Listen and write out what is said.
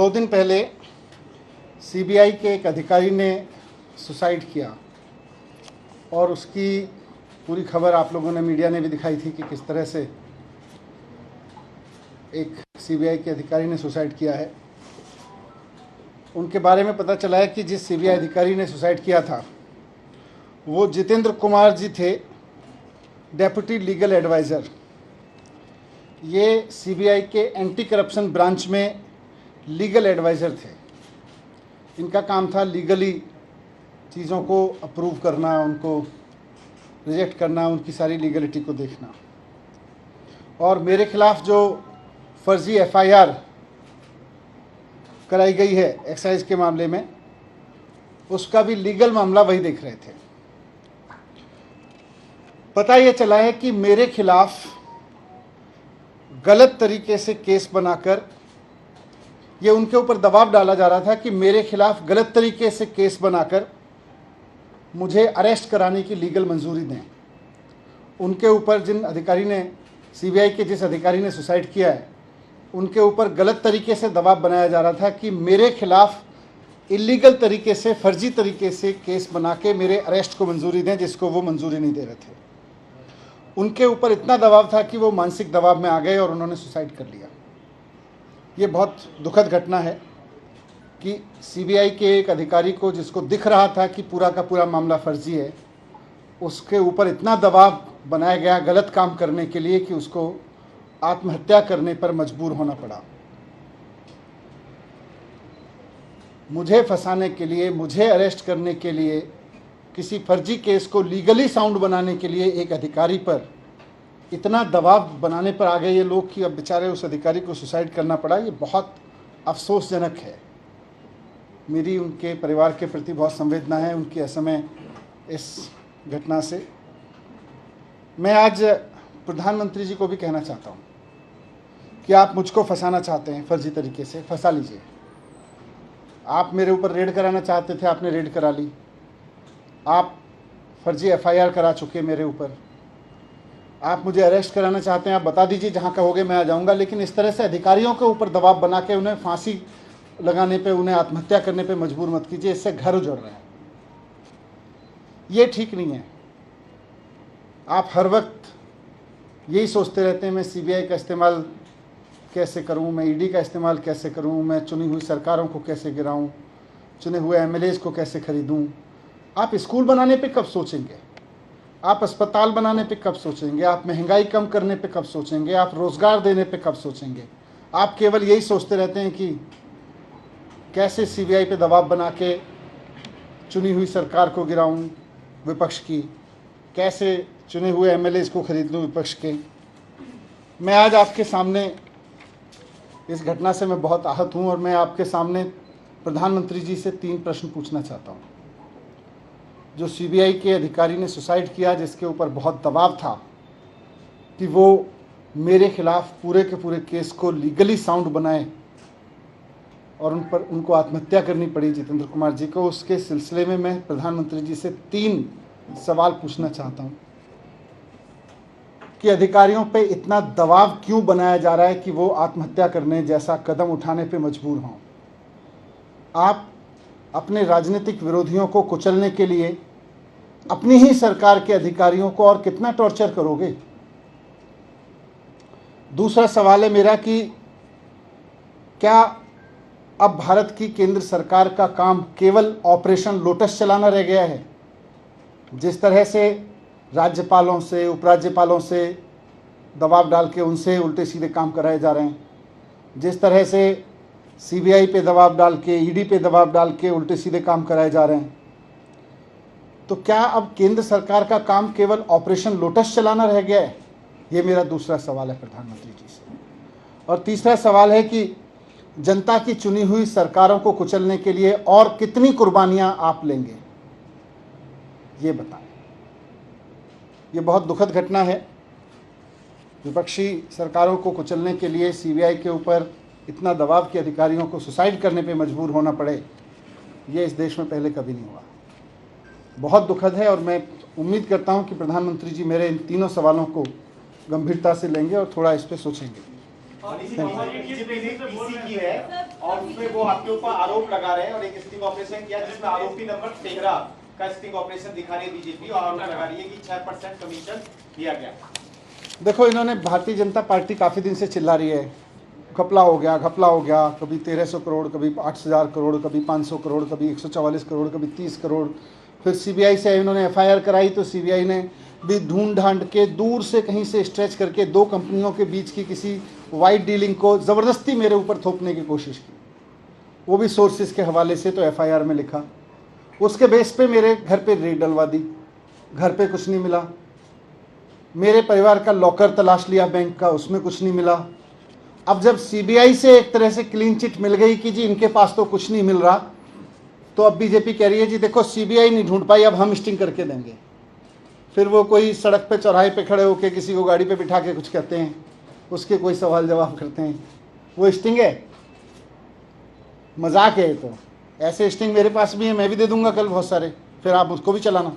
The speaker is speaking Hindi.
2 दिन पहले सीबीआई के एक अधिकारी ने सुसाइड किया और उसकी पूरी खबर आप लोगों ने, मीडिया ने भी दिखाई थी कि किस तरह से एक सीबीआई के अधिकारी ने सुसाइड किया है। उनके बारे में पता चला है कि जिस सीबीआई अधिकारी ने सुसाइड किया था वो जितेंद्र कुमार जी थे, डेप्यूटी लीगल एडवाइज़र। ये सीबीआई के एंटी करप्शन ब्रांच में लीगल एडवाइज़र थे। इनका काम था लीगली चीज़ों को अप्रूव करना, उनको रिजेक्ट करना, उनकी सारी लीगलिटी को देखना। और मेरे खिलाफ जो फर्जी एफआईआर कराई गई है एक्साइज के मामले में, उसका भी लीगल मामला वही देख रहे थे। पता ये चला है कि मेरे खिलाफ गलत तरीके से केस बनाकर ये उनके ऊपर दबाव डाला जा रहा था कि मेरे खिलाफ गलत तरीके से केस बनाकर मुझे अरेस्ट कराने की लीगल मंजूरी दें। उनके ऊपर जिन अधिकारी ने, सीबीआई के जिस अधिकारी ने सुसाइड किया है, उनके ऊपर गलत तरीके से दबाव बनाया जा रहा था कि मेरे खिलाफ इलीगल तरीके से, फर्जी तरीके से केस बना के मेरे अरेस्ट को मंजूरी दें, जिसको वो मंजूरी नहीं दे रहे थे। उनके ऊपर इतना दबाव था कि वो मानसिक दबाव में आ गए और उन्होंने सुसाइड कर लिया। ये बहुत दुखद घटना है कि सीबीआई के एक अधिकारी को, जिसको दिख रहा था कि पूरा का पूरा मामला फर्जी है, उसके ऊपर इतना दबाव बनाया गया गलत काम करने के लिए कि उसको आत्महत्या करने पर मजबूर होना पड़ा। मुझे फंसाने के लिए, मुझे अरेस्ट करने के लिए, किसी फर्जी केस को लीगली साउंड बनाने के लिए एक अधिकारी पर इतना दबाव बनाने पर आ गए ये लोग कि अब बेचारे उस अधिकारी को सुसाइड करना पड़ा। ये बहुत अफसोसजनक है। मेरी उनके परिवार के प्रति बहुत संवेदना है उनकी असमय इस घटना से। मैं आज प्रधानमंत्री जी को भी कहना चाहता हूँ कि आप मुझको फंसाना चाहते हैं फर्जी तरीके से, फंसा लीजिए। आप मेरे ऊपर रेड कराना चाहते थे, आपने रेड करा ली। आप फर्जी एफआईआर करा चुके मेरे ऊपर। आप मुझे अरेस्ट कराना चाहते हैं, आप बता दीजिए, जहाँ कहोगे मैं आ जाऊँगा। लेकिन इस तरह से अधिकारियों के ऊपर दबाव बना के उन्हें फांसी लगाने पे, उन्हें आत्महत्या करने पे मजबूर मत कीजिए। इससे घर उजड़ रहे हैं। ये ठीक नहीं है। आप हर वक्त यही सोचते रहते हैं मैं सीबीआई का इस्तेमाल कैसे करूं, मैं ईडी का इस्तेमाल कैसे करूं, मैं चुनी हुई सरकारों को कैसे गिराऊं, चुने हुए एमएलएज को कैसे खरीदूं। आप स्कूल बनाने पे कब सोचेंगे? आप अस्पताल बनाने पे कब सोचेंगे? आप महंगाई कम करने पे कब सोचेंगे? आप रोज़गार देने पे कब सोचेंगे? आप केवल यही सोचते रहते हैं कि कैसे सीबीआई पे दबाव बना के चुनी हुई सरकार को गिराऊं विपक्ष की, कैसे चुने हुए एमएलएज को खरीद लूं विपक्ष के। मैं आज आपके सामने, इस घटना से मैं बहुत आहत हूं और मैं आपके सामने प्रधानमंत्री जी से 3 प्रश्न पूछना चाहता हूं। जो सीबीआई के अधिकारी ने सुसाइड किया, जिसके ऊपर बहुत दबाव था कि वो मेरे खिलाफ पूरे के पूरे केस को लीगली साउंड बनाए और उनको आत्महत्या करनी पड़ी जितेंद्र कुमार जी को, उसके सिलसिले में मैं प्रधानमंत्री जी से 3 सवाल पूछना चाहता हूं कि अधिकारियों पे इतना दबाव क्यों बनाया जा रहा है कि वो आत्महत्या करने जैसा कदम उठाने पे मजबूर हों। आप अपने राजनीतिक विरोधियों को कुचलने के लिए अपनी ही सरकार के अधिकारियों को और कितना टॉर्चर करोगे? दूसरा सवाल है मेरा कि क्या अब भारत की केंद्र सरकार का काम केवल ऑपरेशन लोटस चलाना रह गया है? जिस तरह से राज्यपालों से, उपराज्यपालों से दबाव डाल के उनसे उल्टे सीधे काम कराए जा रहे हैं, जिस तरह से सीबीआई पे दबाव डाल के, ईडी पे दबाव डाल के उल्टे सीधे काम कराए जा रहे हैं, तो क्या अब केंद्र सरकार का काम केवल ऑपरेशन लोटस चलाना रह गया है? ये मेरा दूसरा सवाल है प्रधानमंत्री जी से। और तीसरा सवाल है कि जनता की चुनी हुई सरकारों को कुचलने के लिए और कितनी कुर्बानियां आप लेंगे, ये बताएं। ये बहुत दुखद घटना है। विपक्षी सरकारों को कुचलने के लिए सीबीआई के ऊपर इतना दबाव कि अधिकारियों को सुसाइड करने पे मजबूर होना पड़े, ये इस देश में पहले कभी नहीं हुआ। बहुत दुखद है और मैं उम्मीद करता हूं कि प्रधानमंत्री जी मेरे इन तीनों सवालों को गंभीरता से लेंगे और थोड़ा इस पर सोचेंगे। की है और उसमें वो आपके ऊपर आरोप लगा रहे हैं और एक स्टिंग ऑपरेशन किया जिसमें आरोपी नंबर 13 का स्टिंग ऑपरेशन दिखा रही है बीजेपी और आरोप लगा रही है कि 6% कमीशन दिया गया। देखो, इन्होंने भारतीय जनता पार्टी काफ़ी दिन से चिल्ला रही है घपला हो गया, घपला हो गया, कभी 1300 करोड़, कभी 8000 करोड़, कभी 500 करोड़, कभी 144 करोड़, कभी 30 करोड़। फिर सीबीआई से इन्होंने एफआईआर कराई तो सीबीआई ने भी ढूंढ ढांड के दूर से कहीं से स्ट्रेच करके दो कंपनियों के बीच की किसी वाइट डीलिंग को ज़बरदस्ती मेरे ऊपर थोपने की कोशिश की, वो भी सोर्सेज के हवाले से। तो एफआईआर में लिखा, उसके बेस पे मेरे घर पे रेड डलवा दी, घर पे कुछ नहीं मिला। मेरे परिवार का लॉकर तलाश लिया बैंक का, उसमें कुछ नहीं मिला। अब जब सीबीआई से एक तरह से क्लीन चिट मिल गई कि जी इनके पास तो कुछ नहीं मिल रहा, तो अब बीजेपी कह रही है जी देखो सीबीआई नहीं ढूंढ पाई, अब हम स्टिंग करके देंगे। फिर वो कोई सड़क पे चौराहे पे खड़े होकर किसी को गाड़ी पे बिठा के कुछ कहते हैं, उसके कोई सवाल जवाब करते हैं, वो स्टिंग है? मजाक है। तो ऐसे स्टिंग मेरे पास भी है, मैं भी दे दूंगा कल बहुत सारे, फिर आप उसको भी चलाना।